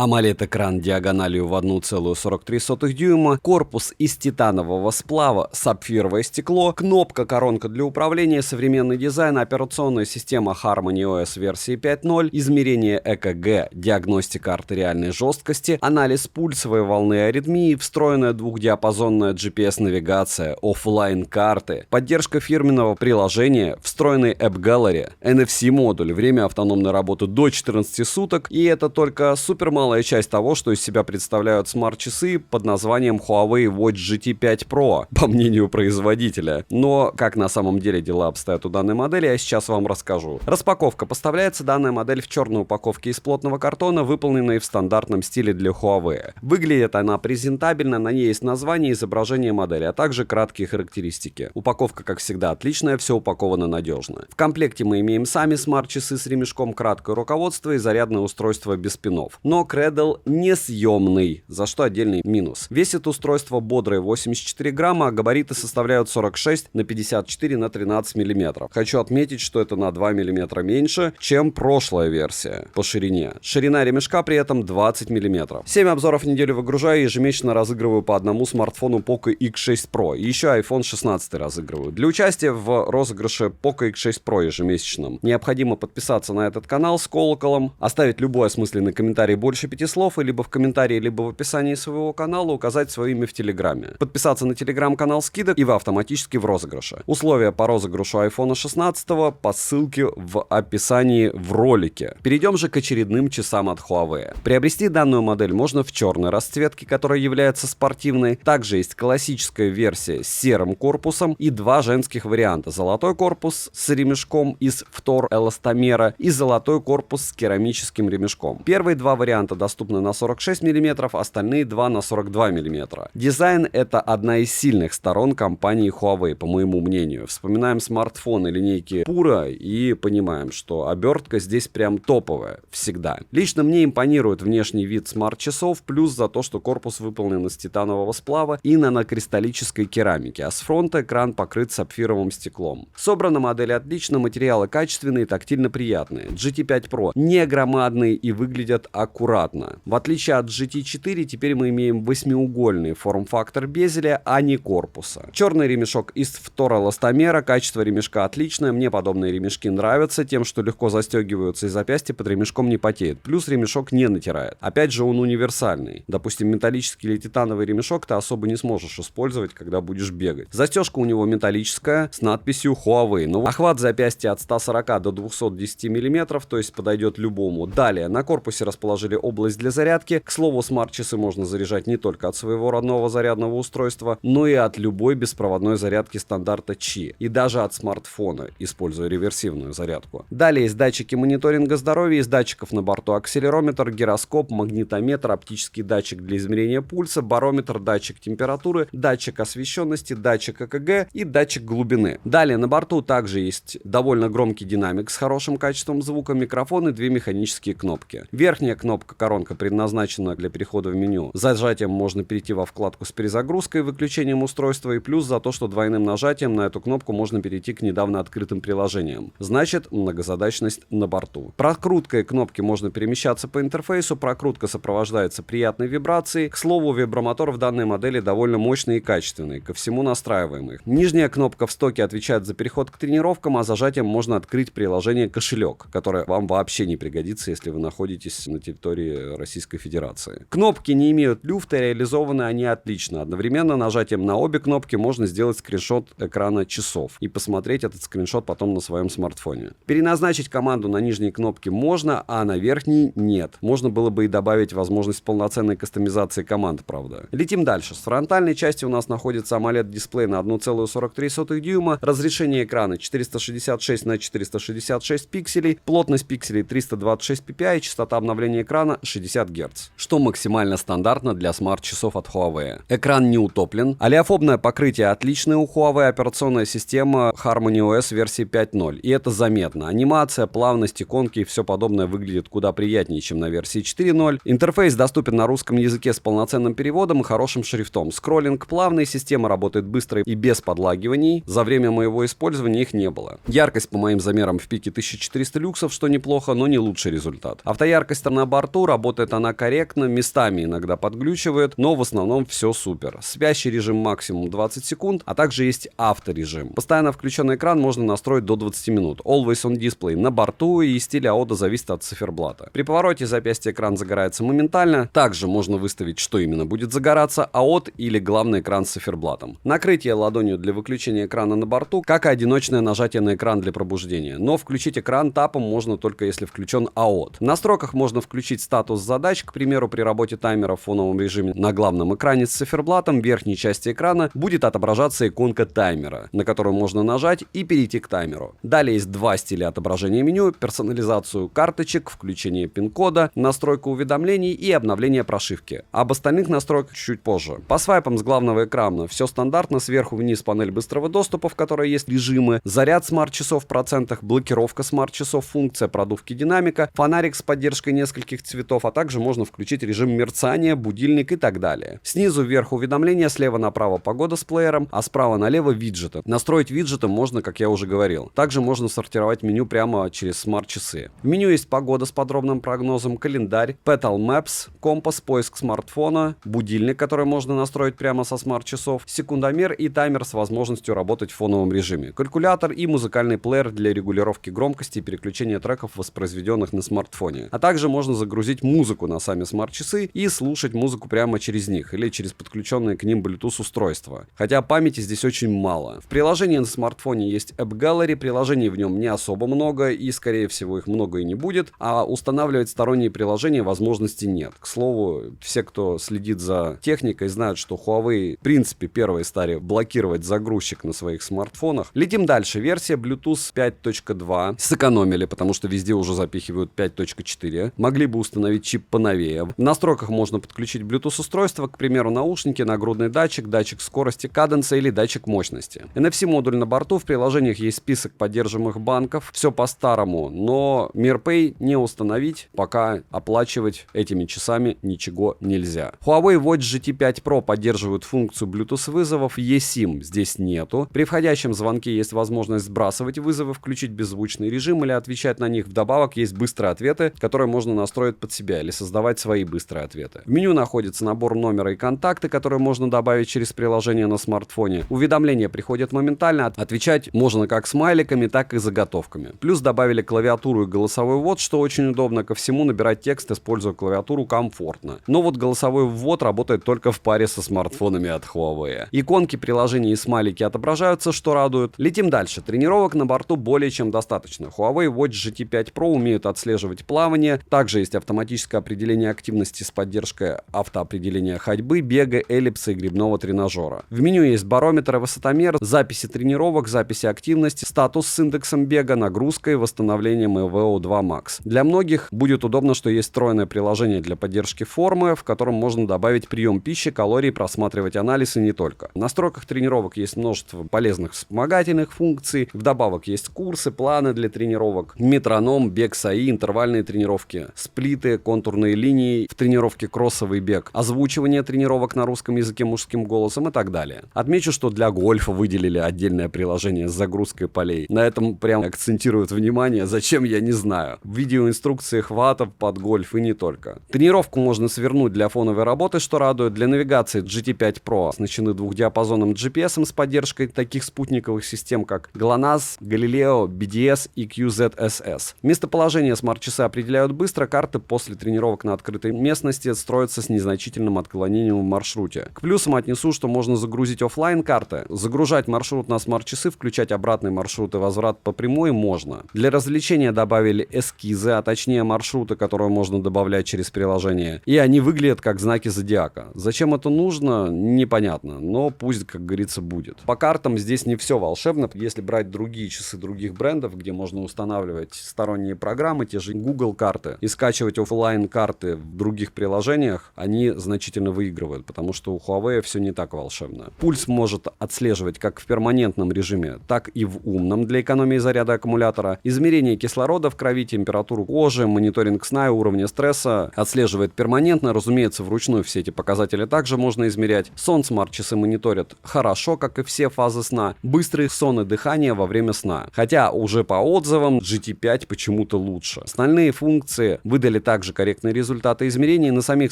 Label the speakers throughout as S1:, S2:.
S1: AMOLED-экран диагональю в 1,43 дюйма, корпус из титанового сплава, сапфировое стекло, кнопка, коронка для управления, современный дизайн, операционная система HarmonyOS версии 5.0, измерение ЭКГ, диагностика артериальной жесткости, анализ пульсовой волны аритмии, встроенная двухдиапазонная GPS-навигация, оффлайн-карты, поддержка фирменного приложения, встроенный App Gallery, NFC-модуль, время автономной работы до 14 суток, и это только супермалая часть того, что из себя представляют смарт-часы под названием Huawei Watch GT 5 Pro, по мнению производителя. Но как на самом деле дела обстоят у данной модели, я сейчас вам расскажу. Распаковка. Поставляется данная модель в черной упаковке из плотного картона, выполненной в стандартном стиле для Huawei. Выглядит она презентабельно, на ней есть название и изображение модели, а также краткие характеристики. Упаковка, как всегда, отличная, все упаковано надежно. В комплекте мы имеем сами смарт-часы с ремешком, краткое руководство и зарядное устройство без пинов. Но Cradle несъемный, за что отдельный минус. Весит устройство бодрые 84 грамма, а габариты составляют 46 на 54 на 13 мм. Хочу отметить, что это на 2 мм меньше, чем прошлая версия по ширине. Ширина ремешка при этом 20 мм. 7 обзоров в неделю выгружаю и ежемесячно разыгрываю по одному смартфону Poco X6 Pro. И еще iPhone 16 разыгрываю. Для участия в розыгрыше Poco X6 Pro ежемесячном необходимо подписаться на этот канал с колоколом, оставить любой осмысленный комментарий больше 5 слов, и либо в комментарии, либо в описании своего канала указать свое имя в Телеграме. Подписаться на Телеграм-канал скидок, и вы автоматически в розыгрыше. Условия по розыгрышу iPhone 16 по ссылке в описании в ролике. Перейдем же к очередным часам от Huawei. Приобрести данную модель можно в черной расцветке, которая является спортивной. Также есть классическая версия с серым корпусом и два женских варианта. Золотой корпус с ремешком из фтор-эластомера и золотой корпус с керамическим ремешком. Первые два варианта доступны на 46 мм, остальные два на 42 мм. Дизайн — это одна из сильных сторон компании Huawei, по моему мнению. Вспоминаем смартфоны линейки Pura и понимаем, что обертка здесь прям топовая, всегда. Лично мне импонирует внешний вид смарт-часов, плюс за то, что корпус выполнен из титанового сплава и нанокристаллической керамики, а с фронта экран покрыт сапфировым стеклом. Собрана модель отлично, материалы качественные и тактильно приятные. GT 5 Pro не громадные и выглядят аккуратно. В отличие от GT4, теперь мы имеем восьмиугольный форм-фактор безеля, а не корпуса. Черный ремешок из фтор-эластомера, качество ремешка отличное, мне подобные ремешки нравятся тем, что легко застегиваются и запястье под ремешком не потеет, плюс ремешок не натирает. Опять же, он универсальный. Допустим, металлический или титановый ремешок ты особо не сможешь использовать, когда будешь бегать. Застежка у него металлическая с надписью Huawei, но охват запястья от 140 до 210 мм, то есть подойдет любому. Далее, на корпусе расположили область для зарядки. К слову, смарт-часы можно заряжать не только от своего родного зарядного устройства, но и от любой беспроводной зарядки стандарта Qi, и даже от смартфона, используя реверсивную зарядку. Далее есть датчики мониторинга здоровья, из датчиков на борту акселерометр, гироскоп, магнитометр, оптический датчик для измерения пульса, барометр, датчик температуры, датчик освещенности, датчик ЭКГ и датчик глубины. Далее на борту также есть довольно громкий динамик с хорошим качеством звука, микрофон и две механические кнопки. Верхняя кнопка-коронка предназначена для перехода в меню. Зажатием можно перейти во вкладку с перезагрузкой и выключением устройства, и плюс за то, что двойным нажатием на эту кнопку можно перейти к недавно открытым приложениям. Значит, многозадачность на борту. Прокруткой кнопки можно перемещаться по интерфейсу, прокрутка сопровождается приятной вибрацией. К слову, вибромотор в данной модели довольно мощный и качественный, ко всему настраиваемый. Нижняя кнопка в стоке отвечает за переход к тренировкам, а зажатием можно открыть приложение «Кошелек», которое вам вообще не пригодится, если вы находитесь на территории Российской Федерации. Кнопки не имеют люфта, реализованы они отлично. Одновременно нажатием на обе кнопки можно сделать скриншот экрана часов и посмотреть этот скриншот потом на своем смартфоне. Переназначить команду на нижней кнопке можно, а на верхней нет. Можно было бы и добавить возможность полноценной кастомизации команд, правда. Летим дальше. С фронтальной части у нас находится AMOLED-дисплей на 1,43 дюйма, разрешение экрана 466 на 466 пикселей, плотность пикселей 326 ppi, частота обновления экрана 60 Гц, что максимально стандартно для смарт-часов от Huawei. Экран не утоплен, олеофобное покрытие отличное у Huawei, операционная система HarmonyOS версии 5.0, и это заметно. Анимация, плавность, иконки и все подобное выглядит куда приятнее, чем на версии 4.0. Интерфейс доступен на русском языке с полноценным переводом и хорошим шрифтом. Скроллинг плавный, система работает быстро и без подлагиваний. За время моего использования их не было. Яркость по моим замерам в пике 1400 люксов, что неплохо, но не лучший результат. Автояркость на борту работает она корректно, местами иногда подглючивает, но в основном все супер. Спящий режим максимум 20 секунд, а также есть авторежим. Постоянно включенный экран можно настроить до 20 минут. Always on display на борту, и стиль AODA зависит от циферблата. При повороте запястья экран загорается моментально. Также можно выставить, что именно будет загораться, AOD или главный экран с циферблатом. Накрытие ладонью для выключения экрана на борту, как и одиночное нажатие на экран для пробуждения. Но включить экран тапом можно только если включен AOD. В настройках можно включить статус задач, к примеру, при работе таймера в фоновом режиме на главном экране с циферблатом в верхней части экрана будет отображаться иконка таймера, на которую можно нажать и перейти к таймеру. Далее есть два стиля отображения меню: персонализацию карточек, включение пин-кода, настройку уведомлений и обновление прошивки. Об остальных настройках чуть позже. По свайпам с главного экрана все стандартно: сверху вниз панель быстрого доступа, в которой есть режимы, заряд смарт-часов в процентах, блокировка смарт-часов, функция продувки динамика, фонарик с поддержкой нескольких цветов, а также можно включить режим мерцания, будильник и так далее. Снизу вверх уведомления, слева направо погода с плеером, а справа налево виджеты. Настроить виджеты можно, как я уже говорил. Также можно сортировать меню прямо через смарт-часы. В меню есть погода с подробным прогнозом, календарь, Petal Maps, компас, поиск смартфона, будильник, который можно настроить прямо со смарт-часов, секундомер и таймер с возможностью работать в фоновом режиме, калькулятор и музыкальный плеер для регулировки громкости и переключения треков, воспроизведенных на смартфоне. А также можно загрузить музыку на сами смарт-часы и слушать музыку прямо через них или через подключенные к ним Bluetooth устройства. Хотя памяти здесь очень мало. В приложении на смартфоне есть App Gallery, приложений в нем не особо много и, скорее всего, их много и не будет, а устанавливать сторонние приложения возможности нет. К слову, все, кто следит за техникой, знают, что Huawei, в принципе, первые стали блокировать загрузчик на своих смартфонах. Летим дальше. Версия Bluetooth 5.2 сэкономили, потому что везде уже запихивают 5.4. Могли бы установить чип поновее. В настройках можно подключить Bluetooth устройство, к примеру, наушники, нагрудный датчик, датчик скорости, каденса или датчик мощности. NFC-модуль на борту, в приложениях есть список поддерживаемых банков. Все по-старому, но MirPay не установить, пока оплачивать этими часами ничего нельзя. Huawei Watch GT 5 Pro поддерживают функцию Bluetooth вызовов, eSIM здесь нету. При входящем звонке есть возможность сбрасывать вызовы, включить беззвучный режим или отвечать на них. Вдобавок есть быстрые ответы, которые можно настроить под себя или создавать свои быстрые ответы. В меню находится набор номера и контакты, которые можно добавить через приложение на смартфоне. Уведомления приходят моментально, отвечать можно как смайликами, так и заготовками. Плюс добавили клавиатуру и голосовой ввод, что очень удобно. Ко всему набирать текст, используя клавиатуру, комфортно. Но вот голосовой ввод работает только в паре со смартфонами от Huawei. Иконки приложений и смайлики отображаются, что радует. Летим дальше. Тренировок на борту более чем достаточно. Huawei Watch GT 5 Pro умеют отслеживать плавание. Также есть автоматическое определение активности с поддержкой автоопределения ходьбы, бега, эллипса и гребного тренажера. В меню есть барометр и высотомер, записи тренировок, записи активности, статус с индексом бега, нагрузкой, восстановлением и VO2 Max. Для многих будет удобно, что есть встроенное приложение для поддержки формы, в котором можно добавить прием пищи, калорий, просматривать анализ и не только. В настройках тренировок есть множество полезных вспомогательных функций. Вдобавок есть курсы, планы для тренировок, метроном, бег САИ, интервальные тренировки, сплиты, контурные линии в тренировке кроссовый бег, озвучивание тренировок на русском языке мужским голосом и так далее. Отмечу, что для гольфа выделили отдельное приложение с загрузкой полей. На этом прям акцентируют внимание, зачем я не знаю. В видеоинструкции хватов под гольф и не только. Тренировку можно свернуть для фоновой работы, что радует. Для навигации GT 5 Pro оснащены двухдиапазонным GPS с поддержкой таких спутниковых систем, как GLONASS, Galileo, BDS и QZSS. Местоположение смарт-часы определяют быстро, карты после тренировок на открытой местности строятся с незначительным отклонением в маршруте. К плюсам отнесу, что можно загрузить офлайн карты, загружать маршрут на смарт-часы, включать обратный маршрут и возврат по прямой можно. Для развлечения добавили эскизы, а точнее маршруты, которые можно добавлять через приложение, и они выглядят как знаки зодиака. Зачем это нужно, непонятно, но пусть, как говорится, будет. По картам здесь не все волшебно. Если брать другие часы других брендов, где можно устанавливать сторонние программы, те же Google карты, и скачивать офлайн карты в других приложениях, они значительно выигрывают, потому что у Huawei все не так волшебно. Пульс может отслеживать как в перманентном режиме, так и в умном для экономии заряда аккумулятора. Измерение кислорода в крови, температуру кожи, мониторинг сна и уровня стресса отслеживает перманентно. Разумеется, вручную все эти показатели также можно измерять. Сон смарт-часы мониторят хорошо, как и все фазы сна. Быстрый сон и дыхание во время сна. Хотя уже по отзывам GT 5 почему-то лучше. Остальные функции выдали также корректные результаты измерений. На самих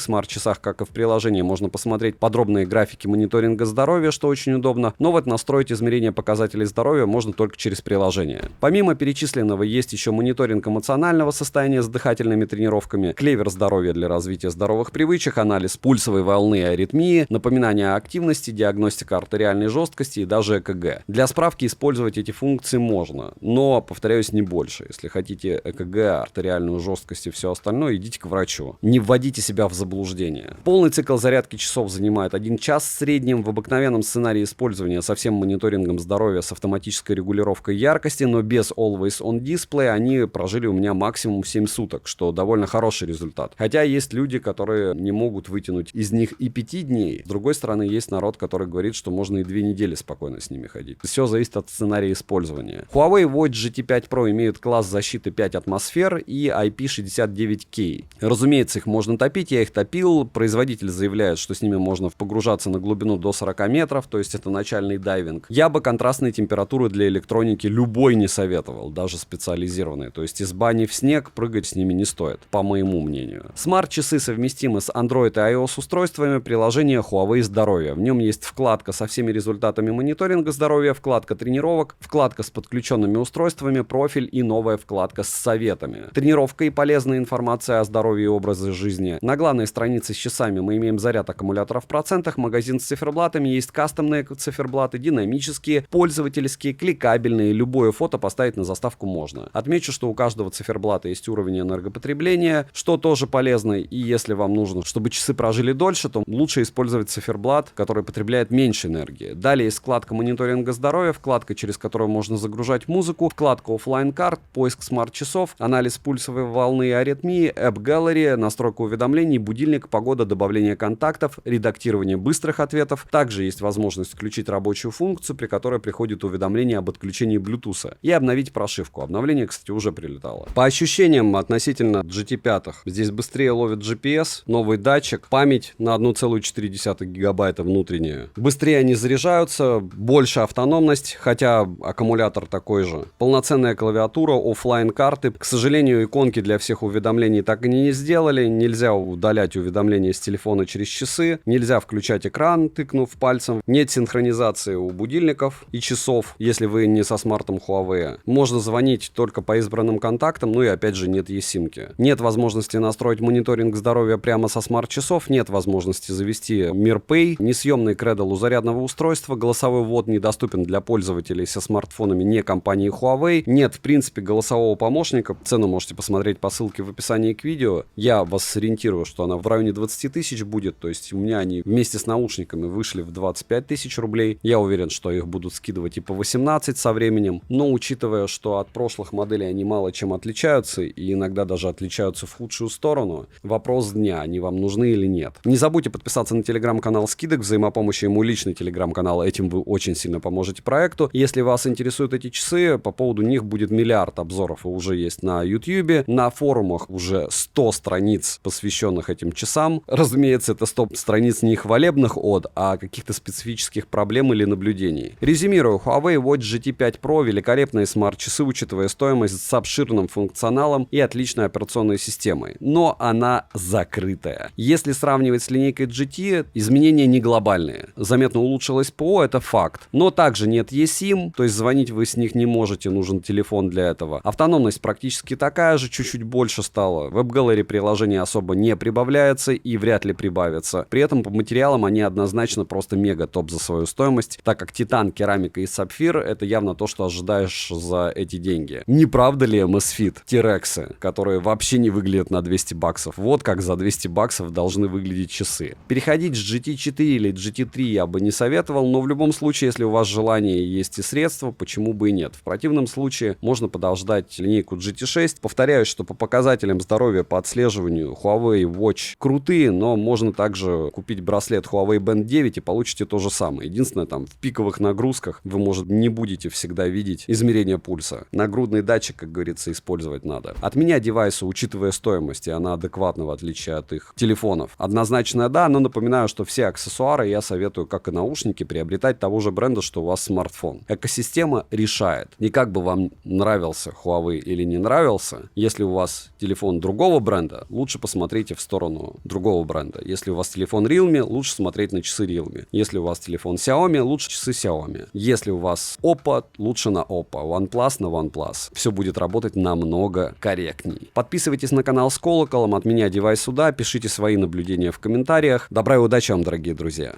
S1: смарт-часах, как и в приложении, можно посмотреть подробные графики мониторинга здоровья, что очень удобно, но вот настроить измерение показателей здоровья можно только через приложение. Помимо перечисленного есть еще мониторинг эмоционального состояния с дыхательными тренировками, клевер здоровья для развития здоровых привычек, анализ пульсовой волны и аритмии, напоминание о активности, диагностика артериальной жесткости и даже ЭКГ. Для справки использовать эти функции можно, но, повторяюсь, не больше. Если хотите ЭКГ, артериальную жесткость и все остальное, идите к врачу. Не вводите себя в заблуждение. Полный цикл зарядки часов занимает 1 час в среднем. В обыкновенном сценарии использования со всем мониторингом здоровья с автоматической регулировкой яркости, но без Always On Display, они прожили у меня максимум 7 суток, что довольно хороший результат. Хотя есть люди, которые не могут вытянуть из них и 5 дней. С другой стороны, есть народ, который говорит, что можно и 2 недели спокойно с ними ходить. Все зависит от сценария использования. Huawei Watch GT5 Pro имеют класс защиты 5 атмосфер и IP69K. Разумеется, их можно топить, я их топил. Производитель заявляет, что с ними можно погружаться на глубину до 40 метров, то есть это начальный дайвинг. Я бы контрастные температуры для электроники любой не советовал, даже специализированные. То есть из бани в снег прыгать с ними не стоит, по моему мнению. Смарт-часы совместимы с Android и iOS устройствами, приложение Huawei Здоровье. В нем есть вкладка со всеми результатами мониторинга здоровья, вкладка тренировок, вкладка с подключенными устройствами, профиль и новая вкладка с советами. Тренировка и полезная информация о здоровье и образе жизни. На главной странице с часами мы имеем заряд аккумулятора в процентах, магазин с циферблатами, есть кастомные циферблаты, динамические, пользовательские, кликабельные, любое фото поставить на заставку можно. Отмечу, что у каждого циферблата есть уровень энергопотребления, что тоже полезно, и если вам нужно, чтобы часы прожили дольше, то лучше использовать циферблат, который потребляет меньше энергии. Далее есть вкладка мониторинга здоровья, вкладка, через которую можно загружать музыку, вкладка оффлайн карт, поиск смарт-часов, анализ пульсовой волны и аритмии, App Gallery, настройка уведомлений, будильник, погода, добавление контактов, редактирование быстрых ответов. Также есть возможность включить рабочую функцию, при которой приходит уведомление об отключении Bluetooth, и обновить прошивку. Обновление, кстати, уже прилетало. По ощущениям относительно GT5, здесь быстрее ловит GPS, новый датчик, память на 1,4 гигабайта внутренняя. Быстрее они заряжаются, больше автономность, хотя аккумулятор такой же. Полноценная клавиатура, оффлайн карты. К сожалению, иконки для всех уведомлений так и не сделали. Нельзя удалять уведомления с телефона через часы. Нельзя включать экран, тыкнув пальцем. Нет синхронизации у будильников и часов, если вы не со смартом Huawei. Можно звонить только по избранным контактам, ну и опять же нет eSIM-ки. Нет возможности настроить мониторинг здоровья прямо со смарт-часов. Нет возможности завести MirPay. Несъемный кредл у зарядного устройства. Голосовой ввод недоступен для пользователей со смартфонами не компании Huawei. Нет, в принципе, голосового помощника. Цену можете посмотреть по ссылке в описании к видео. Я вас сориентирую, что она в районе 20 тысяч будет. То есть у меня они вместе с наушниками вышли в 25 тысяч рублей. Я уверен, что их будут скидывать и по 18 со временем. Но учитывая, что от прошлых моделей они мало чем отличаются и иногда даже отличаются в худшую сторону, вопрос дня, они вам нужны или нет. Не забудьте подписаться на телеграм-канал скидок, взаимопомощи, ему личный телеграм-канал. Этим вы очень сильно поможете проекту. Если вас интересуют эти часы, по поводу них будет миллиард обзоров и уже есть на YouTube. На форумах уже 100 страниц, посвященных этим часам. Разумеется, это 100 страниц не хвалебных от, а каких-то специфических проблем или наблюдений. Резюмирую, Huawei Watch GT5 Pro великолепные смарт-часы, учитывая стоимость, с обширным функционалом и отличной операционной системой. Но она закрытая. Если сравнивать с линейкой GT, изменения не глобальные. Заметно улучшилось ПО, это факт. Но также нет eSIM, то есть звонить вы с них не можете, нужен телефон для этого. Автономность практически такая же, чуть-чуть больше стала. В App Gallery приложение особо не прибавляется и вряд ли прибавится. При этом по материалам они однозначно просто мега топ за свою стоимость, так как титан, керамика и сапфир — это явно то, что ожидаешь за эти деньги. Не правда ли Amazfit, T-Rex, которые вообще не выглядят на 200 баксов? Вот как за 200 баксов должны выглядеть часы. Переходить с GT4 или GT3 я бы не советовал, но в любом случае, если у вас желание есть и средства, почему бы и нет. В противном случае можно подождать линейку GT6. Повторяю, что по показателям здоровья, по отслеживанию Huawei Watch крутые, но можно также купить браслет Huawei Band 9 и получите то же самое. Единственное, там в пиковых нагрузках вы, может, не будете всегда видеть измерение пульса. Нагрудный датчик, как говорится, использовать надо. От меня девайсы, учитывая стоимость, и она адекватна в отличие от их телефонов. Однозначно да, но напоминаю, что все аксессуары я советую, как и наушники, приобретать того же бренда, что у вас смартфон. Экосистема решает. Не как бы вам нравился Huawei или не нравился. Если у вас телефон другого бренда, лучше посмотрите в сторону другого бренда. Если у вас телефон Realme, лучше смотреть на часы Realme. Если у вас телефон Xiaomi, лучше часы Xiaomi. Если у вас Oppo, лучше на Oppo. OnePlus на OnePlus. Все будет работать намного корректней. Подписывайтесь на канал с колоколом, от меня девайс сюда, пишите свои наблюдения в комментариях. Добра и удачи вам, дорогие друзья!